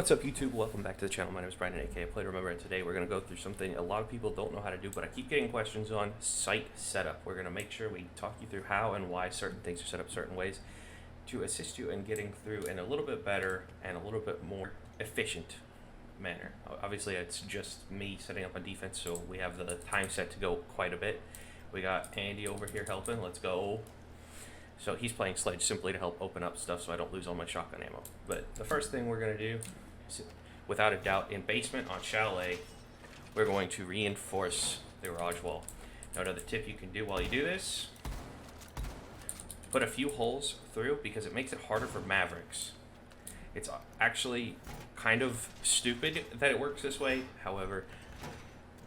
What's up, YouTube? Welcome back to the channel. My name is Brandon, aka APlayToRemember, and today we're going to go through something a lot of people don't know how to do, but I keep getting questions on: site setup. We're going to make sure we talk you through how and why certain things are set up certain ways to assist you in getting through in a little bit better and a little bit more efficient manner. Obviously, it's just me setting up on defense, so we have the time set to go quite a bit. We got Andy over here helping. Let's go. So he's playing Sledge simply to help open up stuff so I don't lose all my shotgun ammo. But the first thing we're going to do is, without a doubt, in basement on Chalet, we're going to reinforce the garage wall. Now, another tip you can do while you do this, put a few holes through because it makes it harder for Mavericks. It's actually kind of stupid that it works this way. However,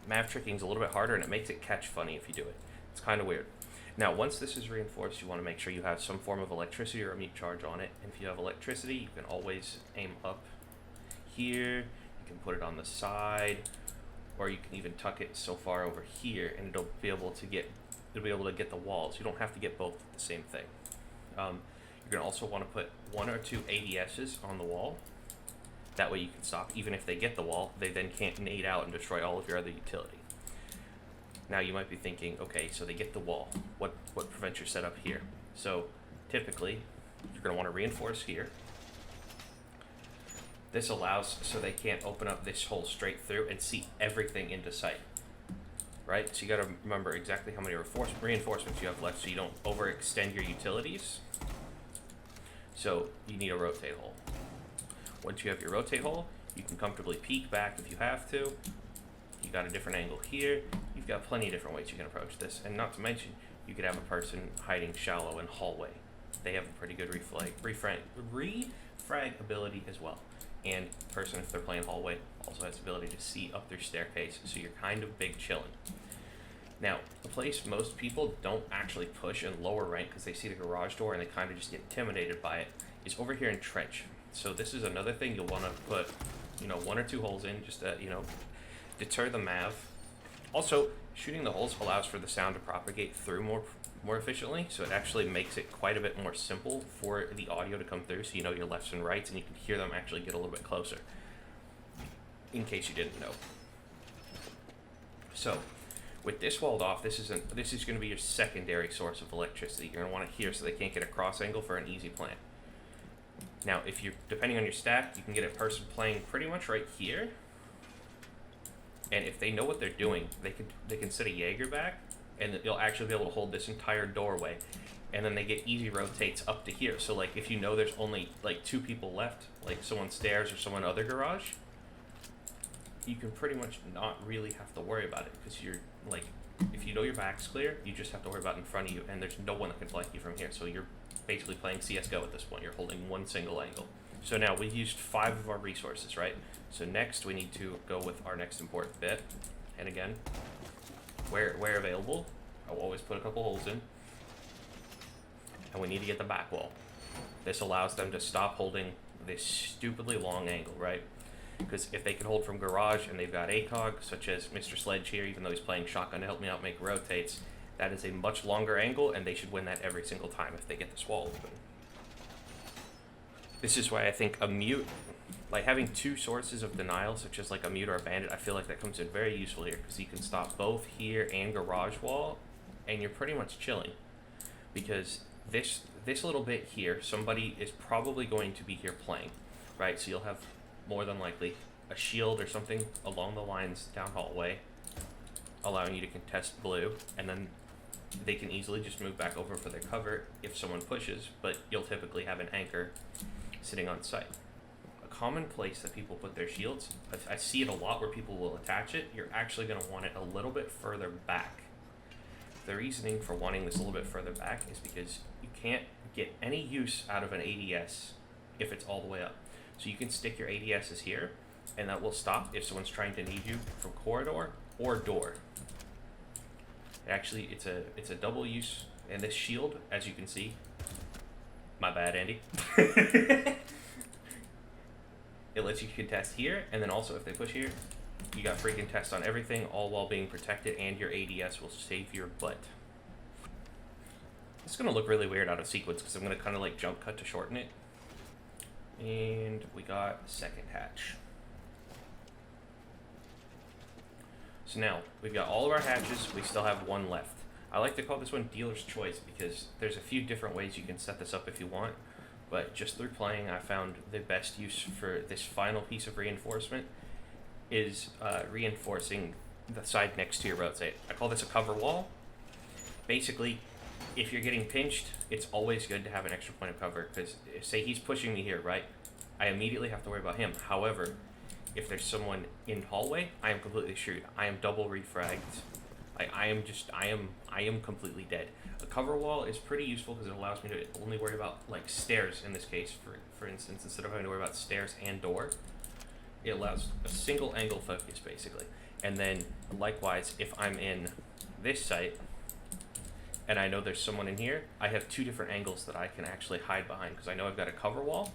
Mav tricking is a little bit harder and it makes it catch funny if you do it. It's kind of weird. Now, once this is reinforced, you want to make sure you have some form of electricity or a mute charge on it. And if you have electricity, you can always aim up here. You can put it on the side, or you can even tuck it so far over here, and it'll be able to get the walls. You don't have to get both at the same thing. You're gonna also want to put 1 or 2 ADSs on the wall. That way, you can stop. Even if they get the wall, they then can't nade out and destroy all of your other utility. Now you might be thinking, okay, so they get the wall. What prevents your setup here? So typically, you're going to want to reinforce here. This allows so they can't open up this hole straight through and see everything into sight. Right? So you got to remember exactly how many reinforcements you have left so you don't overextend your utilities. So you need a rotate hole. Once you have your rotate hole, you can comfortably peek back if you have to. You got a different angle here. You've got plenty of different ways you can approach this. And not to mention, you could have a person hiding shallow in hallway. They have a pretty good refrag ability as well. And the person, if they're playing hallway, also has the ability to see up their staircase. So you're kind of big chilling. Now, the place most people don't actually push in lower rank because they see the garage door and they kind of just get intimidated by it is over here in trench. So this is another thing you'll want to put, 1 or 2 holes in just to, deter the Mav. Also, shooting the holes allows for the sound to propagate through more efficiently, so it actually makes it quite a bit more simple for the audio to come through, so you know your lefts and rights, and you can hear them actually get a little bit closer, in case you didn't know. So, with this walled off, this is going to be your secondary source of electricity. You're going to want it here so they can't get a cross angle for an easy plant. Now, if you're depending on your stack, you can get a person playing pretty much right here. And if they know what they're doing, they can set a Jaeger back, and they'll actually be able to hold this entire doorway. And then they get easy rotates up to here. So like if you know there's only like 2 people left, like someone stairs or someone other garage, you can pretty much not really have to worry about it because you're like, if you know your back's clear, you just have to worry about in front of you, and there's no one that can flank you from here. So you're basically playing CSGO at this point. You're holding one single angle. So now we've used 5 of our resources, right? So next we need to go with our next important bit. And again, where available, I'll always put a couple holes in. And we need to get the back wall. This allows them to stop holding this stupidly long angle, right? Because if they can hold from garage and they've got ACOG, such as Mr. Sledge here, even though he's playing shotgun to help me out make rotates, that is a much longer angle, and they should win that every single time if they get this wall open. This is why I think a mute, like having 2 sources of denial, such as like a mute or a bandit, I feel like that comes in very useful here because you can stop both here and garage wall, and you're pretty much chilling. Because this little bit here, somebody is probably going to be here playing, right? So you'll have more than likely a shield or something along the lines down hallway, allowing you to contest blue, and then they can easily just move back over for their cover if someone pushes, but you'll typically have an anchor sitting on site. A common place that people put their shields, I see it a lot where people will attach it, you're actually going to want it a little bit further back. The reasoning for wanting this a little bit further back is because you can't get any use out of an ADS if it's all the way up. So you can stick your ADSs here, and that will stop if someone's trying to need you from corridor or door. Actually, it's a double use, and this shield, as you can see, my bad, Andy. It lets you contest here, and then also if they push here, you got free contest on everything, all while being protected, and your ADS will save your butt. It's gonna look really weird out of sequence because I'm gonna kind of like jump cut to shorten it. And we got second hatch. So now, we've got all of our hatches, we still have one left. I like to call this one Dealer's Choice because there's a few different ways you can set this up if you want, but just through playing, I found the best use for this final piece of reinforcement is reinforcing the side next to your rotate. I call this a cover wall. Basically, if you're getting pinched, it's always good to have an extra point of cover, because say he's pushing me here, right? I immediately have to worry about him. However, if there's someone in hallway, I am completely screwed. I am double refragged. I am completely dead. A cover wall is pretty useful because it allows me to only worry about like stairs in this case, for instance, instead of having to worry about stairs and door. It allows a single angle focus basically. And then likewise, if I'm in this site and I know there's someone in here, I have two different angles that I can actually hide behind because I know I've got a cover wall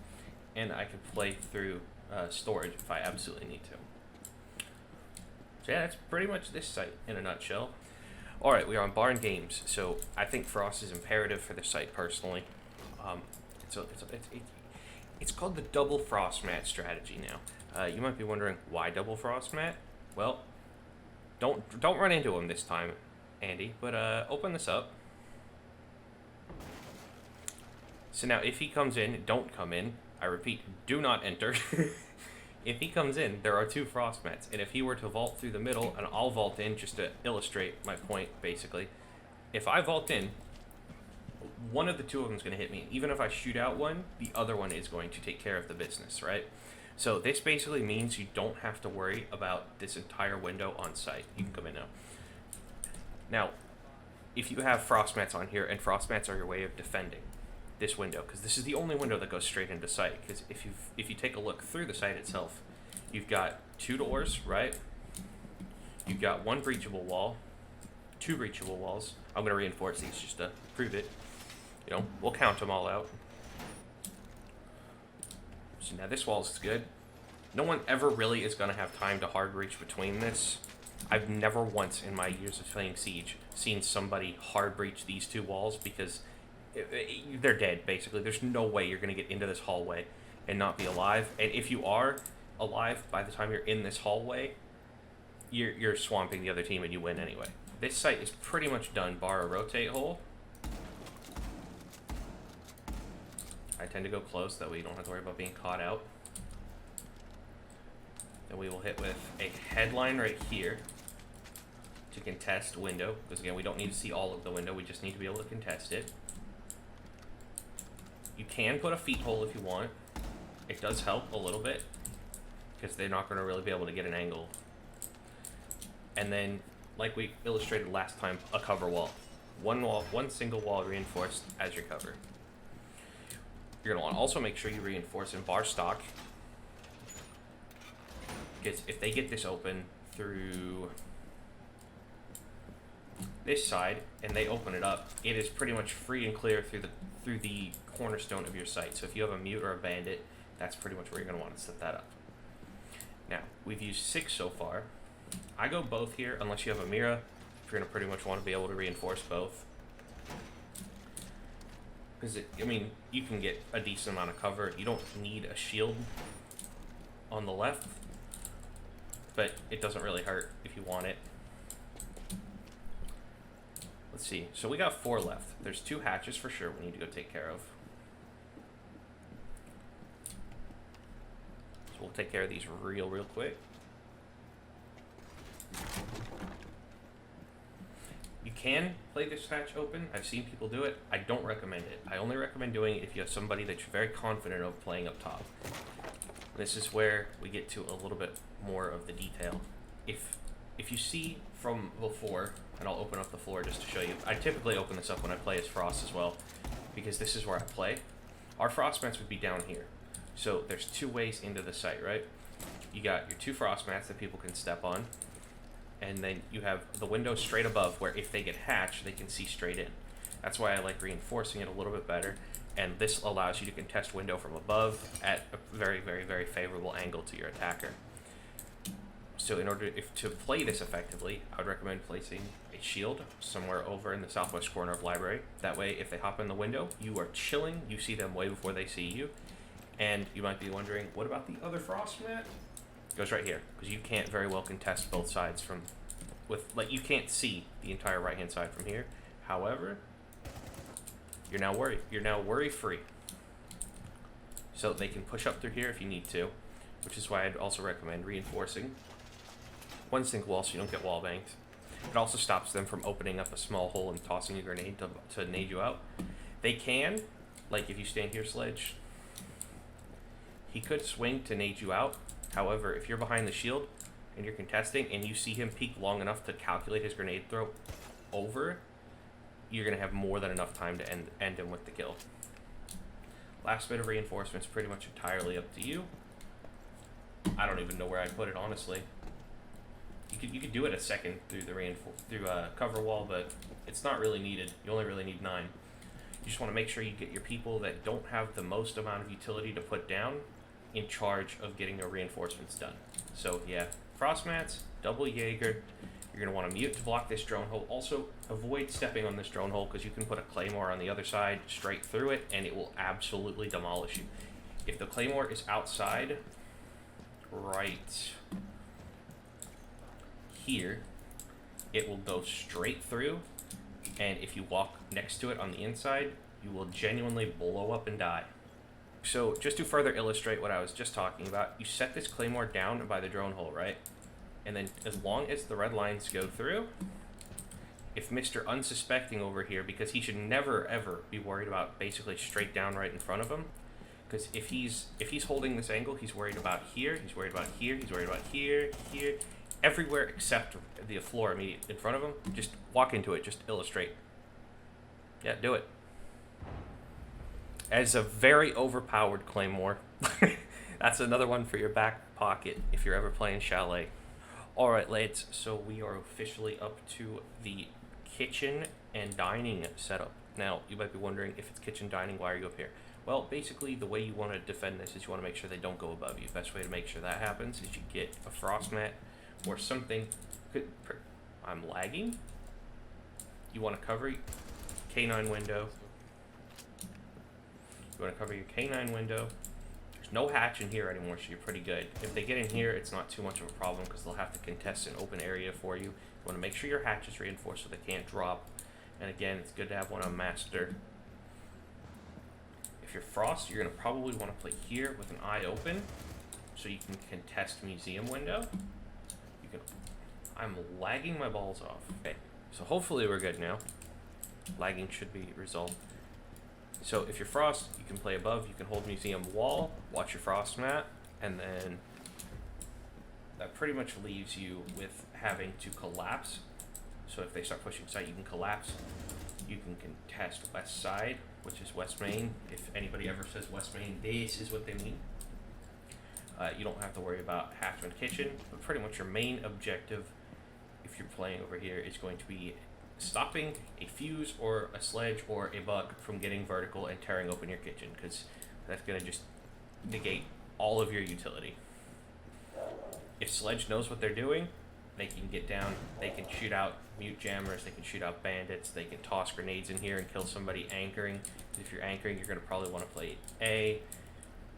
and I can play through storage if I absolutely need to. So yeah, that's pretty much this site in a nutshell. Alright, we are on Barn Games, so I think Frost is imperative for the site personally. It's called the double frost mat strategy now. You might be wondering, why double frost mat? Well, don't run into him this time, Andy, but open this up. So now if he comes in, don't come in. I repeat, do not enter. If he comes in, there are two frost mats, and if he were to vault through the middle, and I'll vault in just to illustrate my point, basically. If I vault in, one of the two of them is going to hit me. Even if I shoot out one, the other one is going to take care of the business, right? So this basically means you don't have to worry about this entire window on site. You can come in now. Now, if you have frost mats on here, and frost mats are your way of defending this window, because this is the only window that goes straight into sight, because if you take a look through the site itself, you've got two doors, right? You've got one breachable wall, two breachable walls. I'm going to reinforce these just to prove it. You know, we'll count them all out. So now this wall is good. No one ever really is going to have time to hard breach between this. I've never once in my years of playing Siege seen somebody hard breach these two walls, because they're dead, basically. There's no way you're going to get into this hallway and not be alive. And if you are alive, by the time you're in this hallway, you're swamping the other team and you win anyway. This site is pretty much done, bar a rotate hole. I tend to go close, that way you don't have to worry about being caught out. Then we will hit with a headline right here to contest window, because again, we don't need to see all of the window, we just need to be able to contest it. You can put a feet hole if you want. It does help a little bit, because they're not going to really be able to get an angle. And then, like we illustrated last time, a cover wall. One single wall reinforced as your cover. You're going to want to also make sure you reinforce in bar stock, because if they get this open through this side and they open it up, it is pretty much free and clear through the cornerstone of your site. So if you have a mute or a bandit, that's pretty much where you're going to want to set that up. Now, we've used 6 so far. I go both here, unless you have a Mira. If you're going to pretty much want to be able to reinforce both. Because, I mean, you can get a decent amount of cover. You don't need a shield on the left, but it doesn't really hurt if you want it. Let's see. So we got 4 left. There's 2 hatches for sure we need to go take care of. So we'll take care of these real quick. You can play this hatch open. I've seen people do it. I don't recommend it. I only recommend doing it if you have somebody that you're very confident of playing up top. This is where we get to a little bit more of the detail. If you see from before, and I'll open up the floor just to show you. I typically open this up when I play as Frost as well, because this is where I play. Our frost mats would be down here. So there's 2 ways into the site, right? You got your 2 frost mats that people can step on, and then you have the window straight above where if they get hatched, they can see straight in. That's why I like reinforcing it a little bit better, and this allows you to contest window from above at a very favorable angle to your attacker. So in order to play this effectively, I would recommend placing a shield somewhere over in the southwest corner of library. That way, if they hop in the window, you are chilling, you see them way before they see you, And you might be wondering, what about the other frost mat? It goes right here, because you can't very well contest both sides you can't see the entire right-hand side from here. However, you're now worry-free. So they can push up through here if you need to, which is why I'd also recommend reinforcing one single wall so you don't get wall banged. It also stops them from opening up a small hole and tossing a grenade to nade you out. They can, like if you stand here, Sledge, he could swing to nade you out. However, if you're behind the shield and you're contesting and you see him peek long enough to calculate his grenade throw over, you're going to have more than enough time to end him with the kill. Last bit of reinforcements pretty much entirely up to you. I don't even know where I'd put it, honestly. You could do it a second through the cover wall, but it's not really needed. You only really need 9. You just want to make sure you get your people that don't have the most amount of utility to put down in charge of getting their reinforcements done. So yeah, frost mats, double Jaeger. You're going to want to mute to block this drone hole. Also, avoid stepping on this drone hole because you can put a claymore on the other side straight through it and it will absolutely demolish you. If the claymore is outside, right here, it will go straight through, and if you walk next to it on the inside, you will genuinely blow up and die. So just to further illustrate what I was just talking about, you set this claymore down by the drone hole, right? And then as long as the red lines go through, if Mr. Unsuspecting over here, because he should never ever be worried about basically straight down right in front of him, because if he's holding this angle, he's worried about here, he's worried about here, he's worried about here, everywhere except the floor immediate in front of him. Just walk into it, just illustrate. Yeah, do it. As a very overpowered claymore. That's another one for your back pocket if you're ever playing CHALET. Alright lads, so we are officially up to the kitchen and dining setup. Now, you might be wondering, if it's kitchen dining, why are you up here? Well, basically, the way you want to defend this is you want to make sure they don't go above you. Best way to make sure that happens is you get a frost mat or something. I'm lagging. You want to cover K9 window. You want to cover your K9 window. There's no hatch in here anymore, so you're pretty good. If they get in here, it's not too much of a problem because they'll have to contest an open area for you. You want to make sure your hatch is reinforced so they can't drop. And again, it's good to have one on master. If you're frost, you're going to probably want to play here with an eye open so you can contest museum window. I'm lagging my balls off. Okay, so hopefully we're good now. Lagging should be resolved. So if you're frost, you can play above, you can hold museum wall, watch your frost mat, and then that pretty much leaves you with having to collapse. So if they start pushing site, you can collapse. You can contest west side, which is west main. If anybody ever says west main, this is what they mean. You don't have to worry about hatchman kitchen, but pretty much your main objective, if you're playing over here, is going to be stopping a fuse or a sledge or a bug from getting vertical and tearing open your kitchen, because that's going to just negate all of your utility. If sledge knows what they're doing, they can get down, they can shoot out mute jammers, they can shoot out bandits, they can toss grenades in here and kill somebody anchoring. If you're anchoring, you're going to probably want to play A.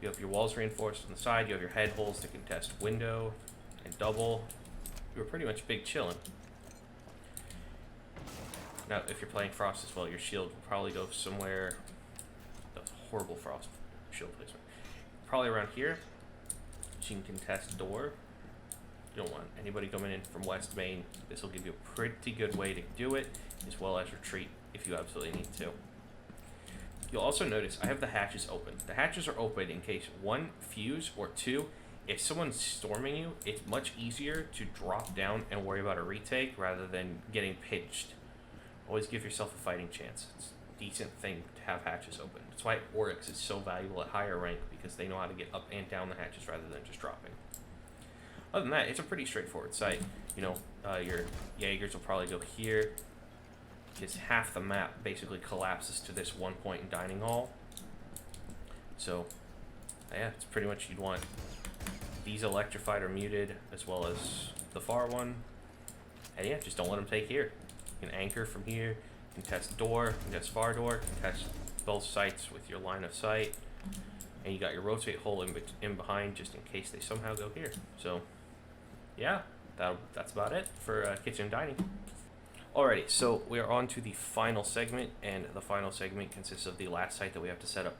You have your walls reinforced on the side, you have your head holes to contest window and double. You're pretty much big chillin'. Now, if you're playing frost as well, your shield will probably go somewhere. That's horrible frost shield placement. Probably around here. So you can contest door. You don't want anybody coming in from west main. This will give you a pretty good way to do it, as well as retreat if you absolutely need to. You'll also notice I have the hatches open. The hatches are open in case 1, fuse, or 2, if someone's storming you, it's much easier to drop down and worry about a retake rather than getting pinched. Always give yourself a fighting chance. It's a decent thing to have hatches open. That's why Oryx is so valuable at higher rank, because they know how to get up and down the hatches rather than just dropping. Other than that, it's a pretty straightforward site. You know, your Jaegers will probably go here, because half the map basically collapses to this one point in dining hall. So, yeah, it's pretty much you'd want these electrified or muted, as well as the far one. And yeah, just don't let them take here. You can anchor from here, contest door, contest far door, contest both sites with your line of sight. and you got your rotate hole in behind just in case they somehow go here. So yeah, that's about it for kitchen and dining. Alrighty, so we are on to the final segment, and the final segment consists of the last site that we have to set up.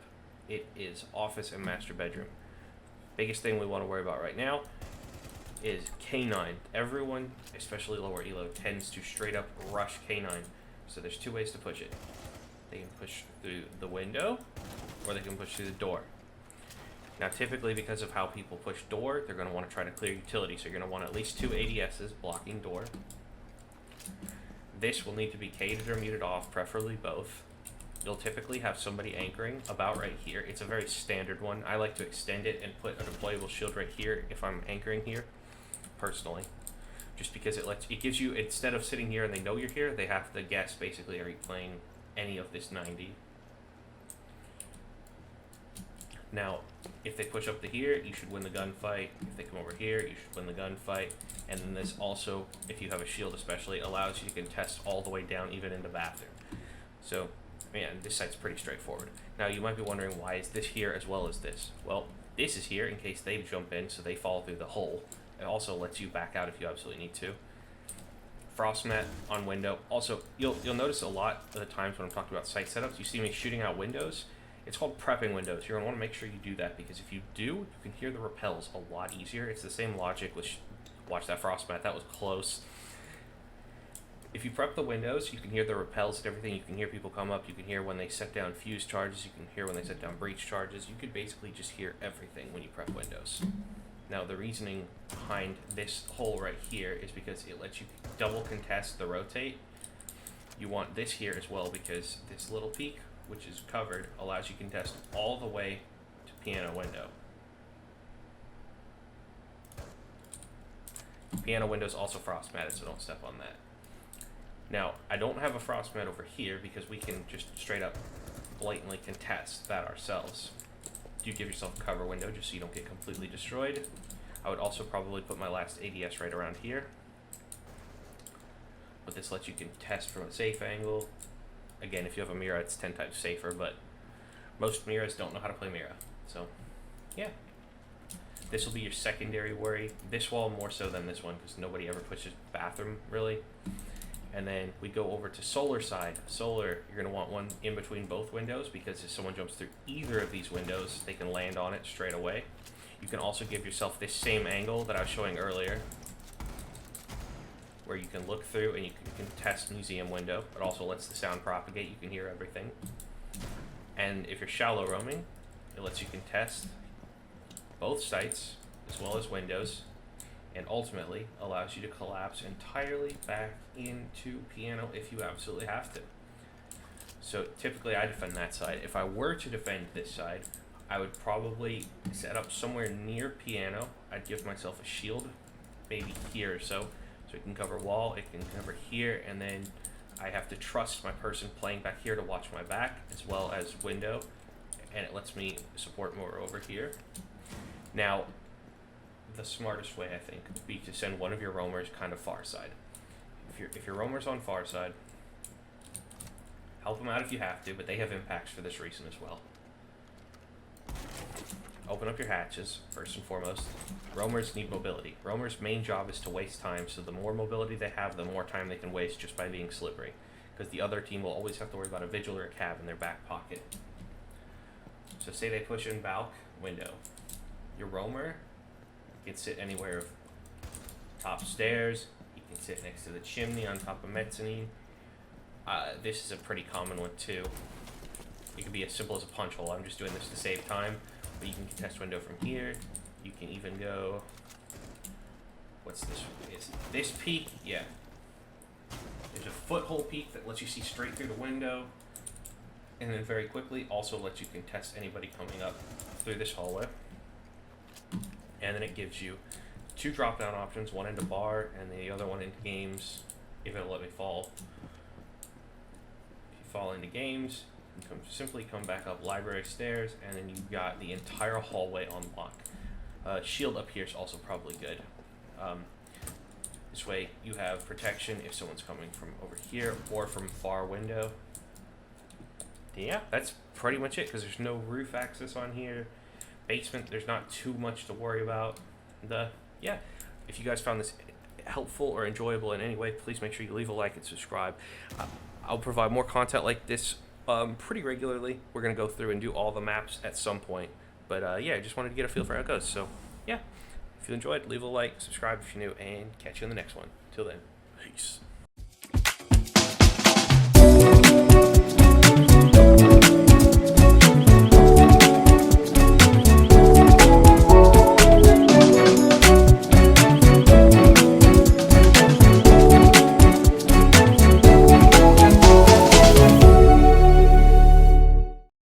It is office and master bedroom. Biggest thing we want to worry about right now is K9. Everyone, especially lower elo, tends to straight up rush K9. So there's two ways to push it. They can push through the window, or they can push through the door. Now typically, because of how people push door, they're going to want to try to clear utility, so you're going to want at least two ADSs blocking door. This will need to be cated or muted off, preferably both. You'll typically have somebody anchoring about right here. It's a very standard one. I like to extend it and put a deployable shield right here if I'm anchoring here, personally. Just because it gives you, instead of sitting here and they know you're here, they have to guess basically, are you playing any of this 90? Now, if they push up to here, you should win the gunfight. If they come over here, you should win the gunfight. And then this also, if you have a shield especially, allows you to contest all the way down, even in the bathroom. So, man, this site's pretty straightforward. Now, you might be wondering, why is this here as well as this? Well, this is here in case they jump in, so they fall through the hole. It also lets you back out if you absolutely need to. Frost mat on window. Also, you'll notice a lot of the times when I'm talking about site setups, you see me shooting out windows. It's called prepping windows. You're going to want to make sure you do that, because if you do, you can hear the repels a lot easier. It's the same logic. Watch that frost mat. That was close. If you prep the windows, you can hear the repels and everything. You can hear people come up. You can hear when they set down fuse charges. You can hear when they set down breach charges. You could basically just hear everything when you prep windows. Now, the reasoning behind this hole right here is because it lets you double contest the rotate. You want this here as well, because this little peak, which is covered, allows you to contest all the way to piano window. Piano window is also frost matted, so don't step on that. Now, I don't have a frost mat over here because we can just straight up blatantly contest that ourselves. You give yourself a cover window just so you don't get completely destroyed. I would also probably put my last ADS right around here. But this lets you contest from a safe angle. Again, if you have a Mira, it's 10 times safer, but most Miras don't know how to play Mira. So, yeah. This will be your secondary worry. This wall more so than this one, because nobody ever pushes bathroom, really. And then we go over to solar side. Solar, you're going to want one in between both windows, because if someone jumps through either of these windows, they can land on it straight away. You can also give yourself this same angle that I was showing earlier, where you can look through and you can contest museum window. It also lets the sound propagate. You can hear everything. And if you're shallow roaming, it lets you contest both sites as well as windows, and ultimately allows you to collapse entirely back into piano if you absolutely have to. So typically I defend that side. If I were to defend this side, I would probably set up somewhere near piano. I'd give myself a shield, maybe here or so it can cover wall, it can cover here, and then I have to trust my person playing back here to watch my back, as well as window, and it lets me support more over here. Now, the smartest way, I think, would be to send one of your roamers kind of far side. If your roamer's on far side, help them out if you have to, but they have impacts for this reason as well. Open up your hatches, first and foremost. Roamers need mobility. Roamers' main job is to waste time, so the more mobility they have, the more time they can waste just by being slippery, because the other team will always have to worry about a vigil or a cab in their back pocket. So say they push in balk, window. Your roamer can sit anywhere top stairs, you can sit next to the chimney on top of mezzanine. This is a pretty common one too. It could be as simple as a punch hole. I'm just doing this to save time, but you can contest window from here. You can even go, what's this? Is this peak? Yeah. There's a foothold peak that lets you see straight through the window, and then very quickly also lets you contest anybody coming up through this hallway. And then it gives you two drop-down options, one into bar and the other one into games, if it'll let me fall. If you fall into games, you can simply come back up library stairs, and then you've got the entire hallway on lock. Shield up here is also probably good. This way you have protection if someone's coming from over here or from far window. Yeah, that's pretty much it, because there's no roof access on here. basement. There's not too much to worry about. Yeah, if you guys found this helpful or enjoyable in any way, please make sure you leave a like and subscribe. I'll provide more content like this pretty regularly. We're going to go through and do all the maps at some point. But yeah, I just wanted to get a feel for how it goes. So yeah, if you enjoyed, leave a like, subscribe if you're new, and catch you in the next one. Till then, peace.